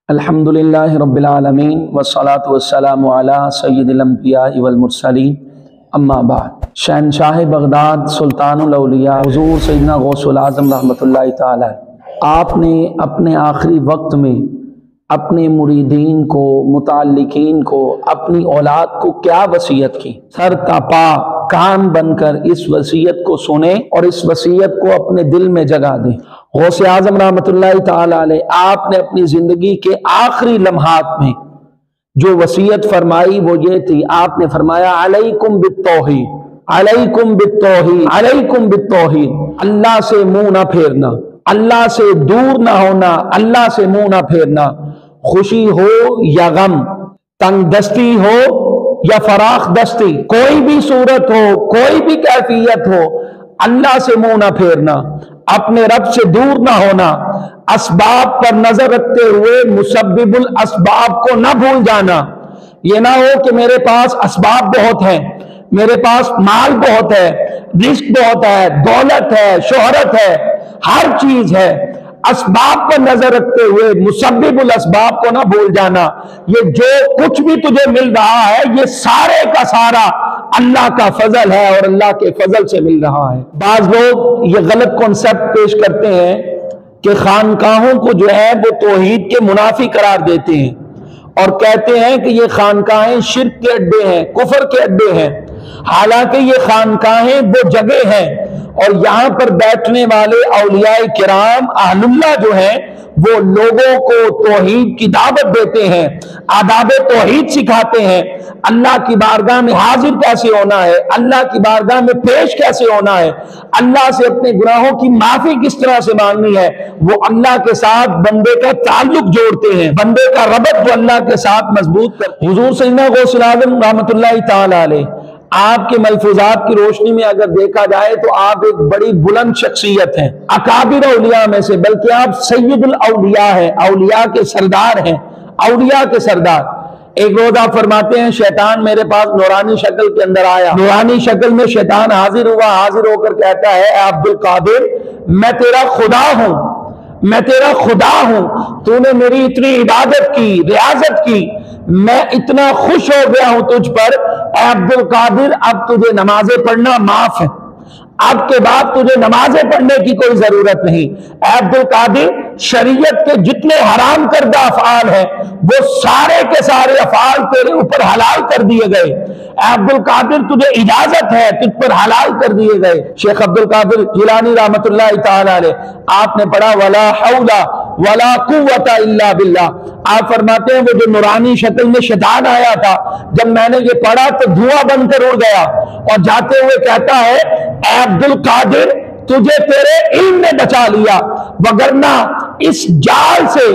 الحمدللہ رب العالمین والصلاة والسلام علی سید الانبیاء والمرسلین اما بعد۔ شہنشاہ بغداد سلطان الاولیاء حضور سیدنا غوث العظم رحمۃ اللہ تعالی آپ نے اپنے آخری وقت میں اپنے مریدین کو، متعلقین کو، اپنی اولاد کو کیا وصیت کی؟ سر تا پا کان بن کر اس وصیت کو سنیں اور اس وصیت کو اپنے دل میں جگہ دیں۔ غوث اعظم رحمۃ اللہ تعالی علیہ آپ نے اپنی زندگی کے آخری لمحات میں جو وصیت فرمائی وہ یہ تھی، آپ نے فرمایا علیکم بالتوحید، علیکم بالتوحید، علیکم بالتوحید۔ اللہ سے منہ نہ پھیرنا، اللہ سے دور نہ ہونا، اللہ سے منہ نہ پھیرنا، خوشی ہو یا غم، تنگ دستی ہو یا فراخ دستی، کوئی بھی صورت ہو، کوئی بھی کیفیت ہو، اللہ سے منہ نہ پھیرنا، اپنے رب سے دور نہ ہونا، اسباب پر نظر رکھتے ہوئے مسبب الاسباب کو نہ بھول جانا۔ یہ نہ ہو کہ میرے پاس اسباب بہت ہیں، میرے پاس مال بہت ہے، رزق بہت ہے، دولت ہے، شہرت ہے، ہر چیز ہے، اسباب پر نظر رکھتے ہوئے مسبب الاسباب کو نہ بھول جانا۔ یہ جو کچھ بھی تجھے مل رہا ہے یہ سارے کا سارا اللہ کا فضل ہے اور اللہ کے فضل سے مل رہا ہے۔ بعض لوگ یہ غلط کنسپٹ پیش کرتے ہیں کہ خانقاہوں کو جو ہے وہ توحید کے منافی قرار دیتے ہیں اور کہتے ہیں کہ یہ خانقاہیں شرک کے اڈے ہیں، کفر کے اڈے ہیں، حالانکہ یہ خانقاہیں وہ جگہ ہیں اور یہاں پر بیٹھنے والے اولیاء کرام اہل اللہ جو ہیں وہ لوگوں کو توحید کی دعوت دیتے ہیں، آداب توحید سکھاتے ہیں، اللہ کی بارگاہ میں حاضر کیسے ہونا ہے، اللہ کی بارگاہ میں پیش کیسے ہونا ہے، اللہ سے اپنے گناہوں کی معافی کس طرح سے مانگنی ہے، وہ اللہ کے ساتھ بندے کا تعلق جوڑتے ہیں، بندے کا ربط جو اللہ کے ساتھ مضبوط کرتے ہیں۔ حضور سیدنا غوث العظم رحمۃ اللہ تعالی علیہ آپ کے ملفوظات کی روشنی میں اگر دیکھا جائے تو آپ ایک بڑی بلند شخصیت ہیں، اکابر اولیاء میں سے، بلکہ آپ سید الاولیاء ہیں، اولیاء کے سردار ہیں، اولیاء کے سردار۔ ایک روز آپ فرماتے ہیں شیطان میرے پاس نورانی شکل کے اندر آیا، نورانی شکل میں شیطان حاضر ہوا، حاضر ہو کر کہتا ہے اے عبد القادر میں تیرا خدا ہوں، میں تیرا خدا ہوں، تو نے میری اتنی عبادت کی، ریاضت کی، میں اتنا خوش ہو گیا ہوں تجھ پر، اے عبد القادر اب تجھے نمازیں پڑھنا معاف ہے، اب کے بعد تجھے نمازیں پڑھنے کی کوئی ضرورت نہیں۔ اے عبد القادر شریعت کے جتنے حرام کردہ افعال ہیں وہ سارے کے سارے افعال تیرے اوپر حلال کر دیے گئے، اے عبد القادر تجھے اجازت ہے، تجھ پر حلال کر دیے گئے۔ شیخ عبد القادر جیلانی رحمۃ اللہ تعالی علیہ آپ نے پڑھا ولا حول ولا قوت الا باللہ، آپ فرماتے ہیں وہ جو نورانی شکل میں شیطان آیا تھا جب میں نے یہ پڑھا تو دھواں بن کر اڑ گیا اور جاتے ہوئے کہتا ہے اے عبد القادر تجھے تیرے علم نے بچا لیا، وگرنہ اس جال سے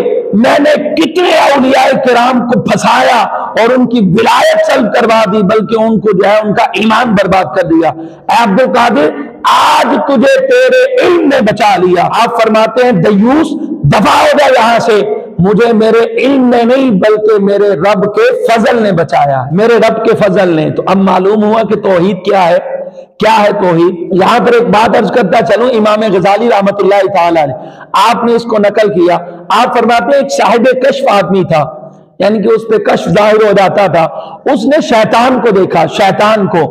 میں نے کتنے اولیاء کرام کو پھنسایا اور ان کی ولایت سلب کروا دی، بلکہ ان کو جو ہے ان کا ایمان برباد کر دیا۔ اے عبد القادر آج تجھے تیرے علم نے بچا لیا۔ آپ فرماتے ہیں دیوس دفع ہو جا یہاں سے، مجھے میرے علم نے نہیں بلکہ میرے رب کے فضل نے بچایا، میرے رب کے فضل نے۔ تو اب معلوم ہوا کہ توحید کیا ہے، کیا ہے توحید۔ یہاں پر ایک بات عرض کرتا چلوں، امام غزالی رحمۃ اللہ تعالی علیہ آپ نے اس کو نقل کیا، آپ فرماتے ہیں ایک صاحب کشف آدمی تھا، یعنی کہ اس پہ کشف ظاہر ہو جاتا تھا، اس نے شیطان کو دیکھا، شیطان کو،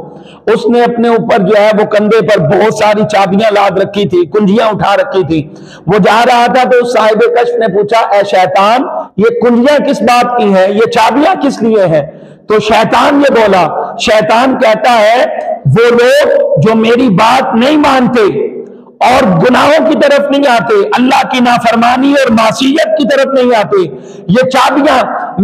اس نے اپنے اوپر جو ہے وہ کندھے پر بہت ساری چابیاں لاد رکھی تھی، کنجیاں اٹھا رکھی تھی، وہ جا رہا تھا تو اس صاحب کشف نے پوچھا اے شیطان یہ کنجیاں کس بات کی ہیں، یہ چابیاں کس لیے ہیں؟ تو شیطان یہ بولا، شیطان کہتا ہے وہ لوگ جو میری بات نہیں مانتے اور گناہوں کی طرف نہیں آتے، اللہ کی نافرمانی اور معصیت کی طرف نہیں آتے، یہ چابیاں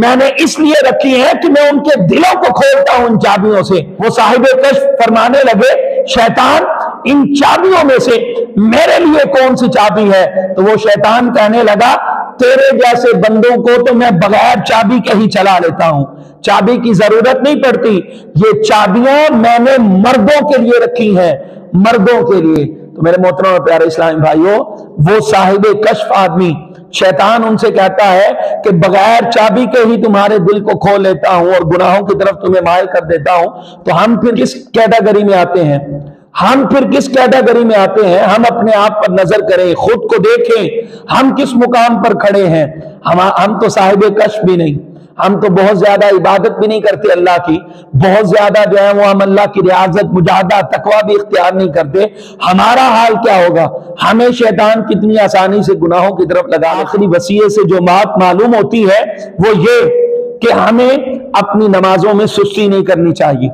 میں نے اس لیے رکھی ہیں کہ میں ان کے دلوں کو کھولتا ہوں ان چابیوں سے۔ وہ صاحب کشف فرمانے لگے شیطان ان چابیوں میں سے میرے لیے کون سی چابی ہے؟ تو وہ شیطان کہنے لگا تیرے جیسے بندوں کو تو میں بغیر چابی کے ہی چلا لیتا ہوں، چابی کی ضرورت نہیں پڑتی، یہ چابیاں میں نے مردوں کے لیے رکھی ہیں، مردوں کے لیے۔ تو میرے محترم اور پیارے اسلامی بھائیوں، وہ صاحب کشف آدمی شیطان ان سے کہتا ہے کہ بغیر چابی کے ہی تمہارے دل کو کھول لیتا ہوں اور گناہوں کی طرف تمہیں مائل کر دیتا ہوں، تو ہم پھر کس کیٹیگری میں آتے ہیں؟ ہم پھر کس کیٹیگری میں آتے ہیں؟ ہم اپنے آپ پر نظر کریں، خود کو دیکھیں، ہم کس مقام پر کھڑے ہیں۔ ہم تو صاحب کشف بھی نہیں، ہم تو بہت زیادہ عبادت بھی نہیں کرتے اللہ کی، بہت زیادہ جو ہے وہ ہم اللہ کی ریاضت، مجاہدہ، تقویٰ بھی اختیار نہیں کرتے۔ ہمارا حال کیا ہوگا؟ ہمیں شیطان کتنی آسانی سے گناہوں کی طرف لگا۔ آخری وصیے سے جو بات معلوم ہوتی ہے وہ یہ کہ ہمیں اپنی نمازوں میں سستی نہیں کرنی چاہیے۔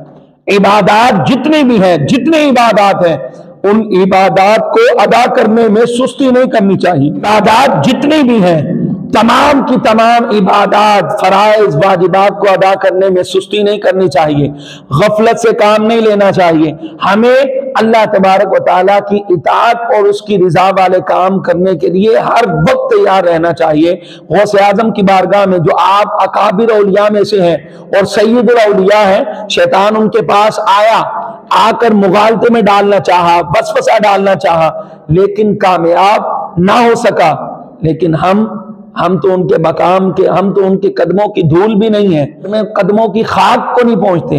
عبادات جتنی بھی ہیں، جتنے عبادات ہیں، ان عبادات کو ادا کرنے میں سستی نہیں کرنی چاہیے۔ عبادات جتنی بھی ہیں، تمام کی تمام عبادات، فرائض، واجبات کو ادا کرنے میں سستی نہیں کرنی چاہیے، غفلت سے کام نہیں لینا چاہیے۔ ہمیں اللہ تبارک و تعالیٰ کی اطاعت اور اس کی رضا والے کام کرنے کے لیے ہر وقت تیار رہنا چاہیے۔ غوث اعظم کی بارگاہ میں، جو آپ اکابر اولیاء میں سے ہیں اور سید الاولیاء ہیں، شیطان ان کے پاس آیا، آ کر مغالطے میں ڈالنا چاہا، وسوسہ ڈالنا چاہا، لیکن کامیاب نہ ہو سکا۔ لیکن ہم تو ان کے مقام کے، ہم تو ان کے قدموں کی دھول بھی نہیں ہیں، ہمیں قدموں کی خاک کو نہیں پہنچتے،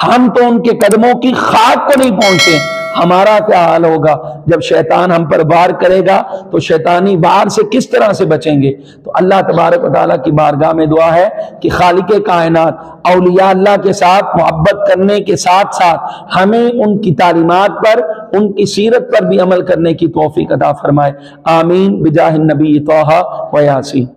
ہم تو ان کے قدموں کی خاک کو نہیں پہنچتے۔ ہمارا کیا حال ہوگا جب شیطان ہم پر وار کرے گا؟ تو شیطانی وار سے کس طرح سے بچیں گے؟ تو اللہ تبارک و تعالیٰ کی بارگاہ میں دعا ہے کہ خالق کائنات اولیاء اللہ کے ساتھ محبت کرنے کے ساتھ ساتھ ہمیں ان کی تعلیمات پر، ان کی سیرت پر بھی عمل کرنے کی توفیق عطا فرمائے۔ آمین بجاہ النبی طہ و یاسین۔